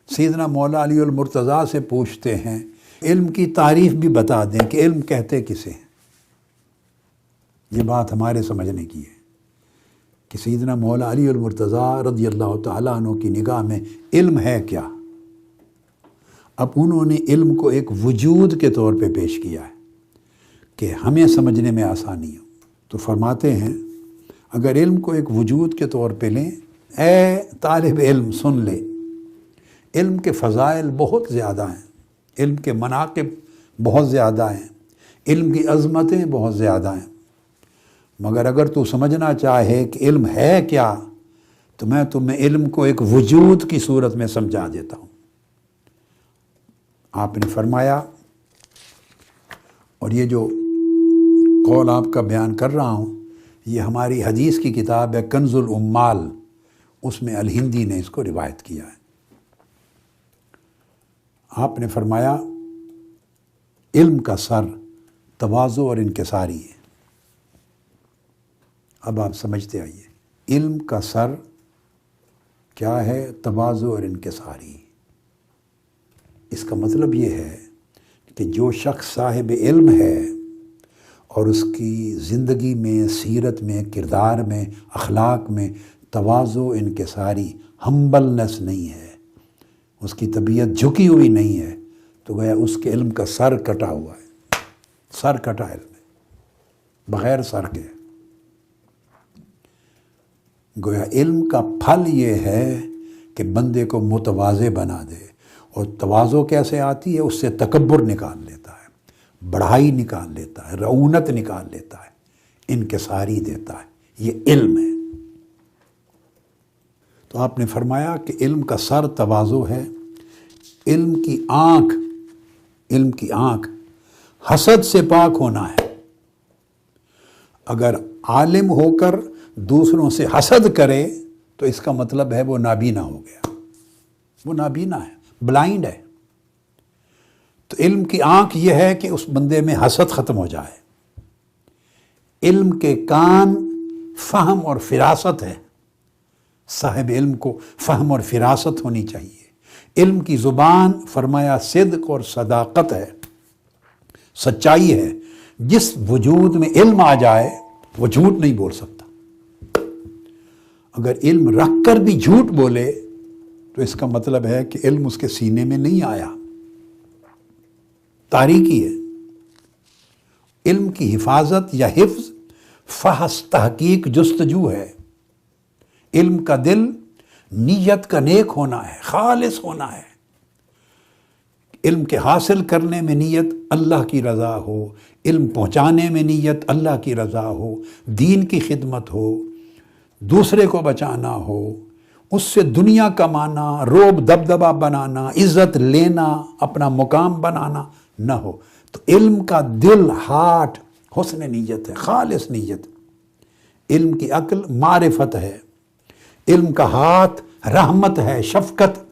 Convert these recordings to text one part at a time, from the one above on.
سیدنا مولا علی المرتضیٰ سے پوچھتے ہیں، علم کی تعریف بھی بتا دیں کہ علم کہتے کسے ہیں۔ یہ بات ہمارے سمجھنے کی ہے کہ سیدنا مولا علی المرتضیٰ رضی اللہ تعالیٰ عنہ کی نگاہ میں علم ہے کیا۔ اب انہوں نے علم کو ایک وجود کے طور پہ پیش کیا ہے کہ ہمیں سمجھنے میں آسانی ہو، تو فرماتے ہیں اگر علم کو ایک وجود کے طور پہ لیں، اے طالب علم سن لے، علم کے فضائل بہت زیادہ ہیں، علم کے مناقب بہت زیادہ ہیں، علم کی عظمتیں بہت زیادہ ہیں، مگر اگر تو سمجھنا چاہے کہ علم ہے کیا تو میں تمہیں علم کو ایک وجود کی صورت میں سمجھا دیتا ہوں۔ آپ نے فرمایا، اور یہ جو قول آپ کا بیان کر رہا ہوں یہ ہماری حدیث کی کتاب ہے کنز العمال، اس میں الہندی نے اس کو روایت کیا ہے۔ آپ نے فرمایا علم کا سر تواضع اور انکساری ہے۔ اب آپ سمجھتے آئیے، علم کا سر کیا ہے؟ تواضع اور انکساری۔ اس کا مطلب یہ ہے کہ جو شخص صاحب علم ہے اور اس کی زندگی میں، سیرت میں، کردار میں، اخلاق میں تواضع، انکساری، ہمبلنس نہیں ہے، اس کی طبیعت جھکی ہوئی نہیں ہے، تو گویا اس کے علم کا سر کٹا ہوا ہے، سر کٹا علم ہے، بغیر سر کے۔ گویا علم کا پھل یہ ہے کہ بندے کو متواضع بنا دے، اور تواضع کیسے آتی ہے؟ اس سے تکبر نکال لیتا ہے، بڑھائی نکال لیتا ہے، رعونت نکال لیتا ہے، انکساری دیتا ہے، یہ علم ہے۔ تو آپ نے فرمایا کہ علم کا سر تواضع ہے، علم کی آنکھ حسد سے پاک ہونا ہے۔ اگر عالم ہو کر دوسروں سے حسد کرے تو اس کا مطلب ہے وہ نابینا ہو گیا، وہ نابینا ہے، بلائنڈ ہے۔ تو علم کی آنکھ یہ ہے کہ اس بندے میں حسد ختم ہو جائے۔ علم کے کان فہم اور فراست ہے، صاحب علم کو فہم اور فراست ہونی چاہیے۔ علم کی زبان فرمایا صدق اور صداقت ہے، سچائی ہے۔ جس وجود میں علم آ جائے وہ جھوٹ نہیں بول سکتا۔ اگر علم رکھ کر بھی جھوٹ بولے تو اس کا مطلب ہے کہ علم اس کے سینے میں نہیں آیا، تاریکی ہے۔ علم کی حفاظت یا حفظ فحص، تحقیق، جستجو ہے۔ علم کا دل نیت کا نیک ہونا ہے، خالص ہونا ہے۔ علم کے حاصل کرنے میں نیت اللہ کی رضا ہو، علم پہنچانے میں نیت اللہ کی رضا ہو، دین کی خدمت ہو، دوسرے کو بچانا ہو، اس سے دنیا کمانا، روب دبدبہ بنانا، عزت لینا، اپنا مقام بنانا نہ ہو۔ تو علم کا دل، ہارٹ حسن نیت ہے، خالص نیت۔ علم کی عقل معرفت ہے، علم کا ہاتھ رحمت ہے، شفقت۔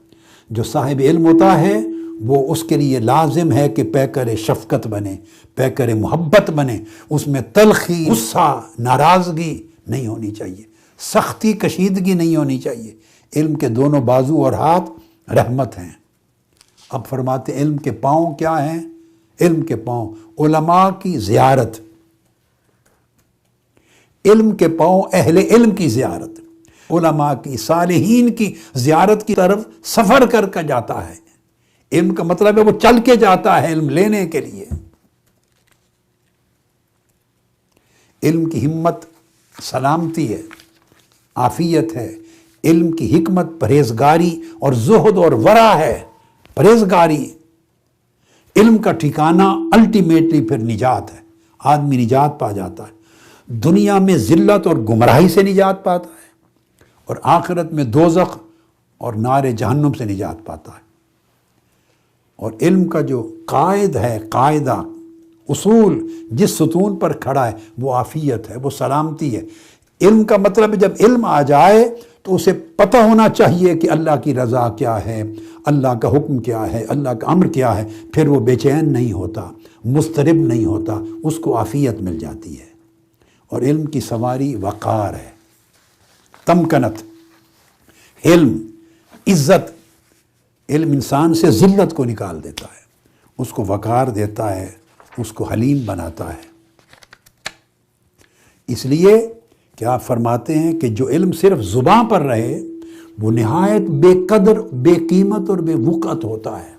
جو صاحب علم ہوتا ہے وہ اس کے لیے لازم ہے کہ پیکر شفقت بنے، پیکر محبت بنے، اس میں تلخی، غصہ، ناراضگی نہیں ہونی چاہیے، سختی، کشیدگی نہیں ہونی چاہیے۔ علم کے دونوں بازو اور ہاتھ رحمت ہیں۔ اب فرماتے علم کے پاؤں کیا ہیں؟ علم کے پاؤں علماء کی زیارت، علم کے پاؤں اہل علم کی زیارت، علماء کی، صالحین کی زیارت کی طرف سفر کر کے جاتا ہے۔ علم کا مطلب ہے وہ چل کے جاتا ہے علم لینے کے لیے۔ علم کی ہمت سلامتی ہے، عافیت ہے۔ علم کی حکمت پرہیزگاری اور زہد اور ورع ہے، پرہیزگاری۔ علم کا ٹھکانہ الٹیمیٹلی پھر نجات ہے، آدمی نجات پا جاتا ہے، دنیا میں ذلت اور گمراہی سے نجات پاتا ہے، اور آخرت میں دوزخ اور نار جہنم سے نجات پاتا ہے۔ اور علم کا جو قائد ہے، قاعدہ، اصول جس ستون پر کھڑا ہے وہ عافیت ہے، وہ سلامتی ہے۔ علم کا مطلب جب علم آ جائے تو اسے پتہ ہونا چاہیے کہ اللہ کی رضا کیا ہے، اللہ کا حکم کیا ہے، اللہ کا امر کیا ہے، پھر وہ بے چین نہیں ہوتا، مضطرب نہیں ہوتا، اس کو عافیت مل جاتی ہے۔ اور علم کی سواری وقار ہے، تمکنت، علم، عزت، علم انسان سے ذلت کو نکال دیتا ہے، اس کو وقار دیتا ہے، اس کو حلیم بناتا ہے۔ اس لیے کہ آپ فرماتے ہیں کہ جو علم صرف زباں پر رہے وہ نہایت بے قدر، بے قیمت اور بے وقعت ہوتا ہے،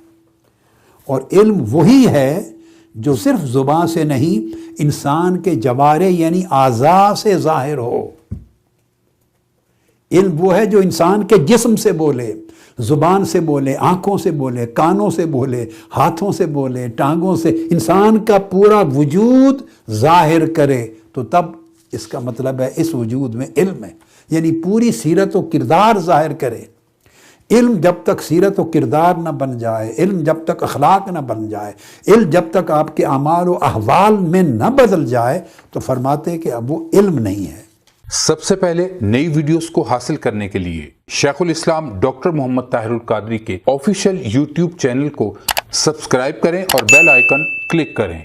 اور علم وہی ہے جو صرف زباں سے نہیں، انسان کے جوارے یعنی اعضاء سے ظاہر ہو۔ علم وہ ہے جو انسان کے جسم سے بولے، زبان سے بولے، آنکھوں سے بولے، کانوں سے بولے، ہاتھوں سے بولے، ٹانگوں سے، انسان کا پورا وجود ظاہر کرے، تو تب اس کا مطلب ہے اس وجود میں علم ہے، یعنی پوری سیرت و کردار ظاہر کرے۔ علم جب تک سیرت و کردار نہ بن جائے، علم جب تک اخلاق نہ بن جائے، علم جب تک آپ کے اعمال و احوال میں نہ بدل جائے، تو فرماتے ہیں کہ اب وہ علم نہیں ہے۔ سب سے پہلے نئی ویڈیوز کو حاصل کرنے کے لیے شیخ الاسلام ڈاکٹر محمد طاہر القادری کے آفیشیل یوٹیوب چینل کو سبسکرائب کریں اور بیل آئیکن کلک کریں۔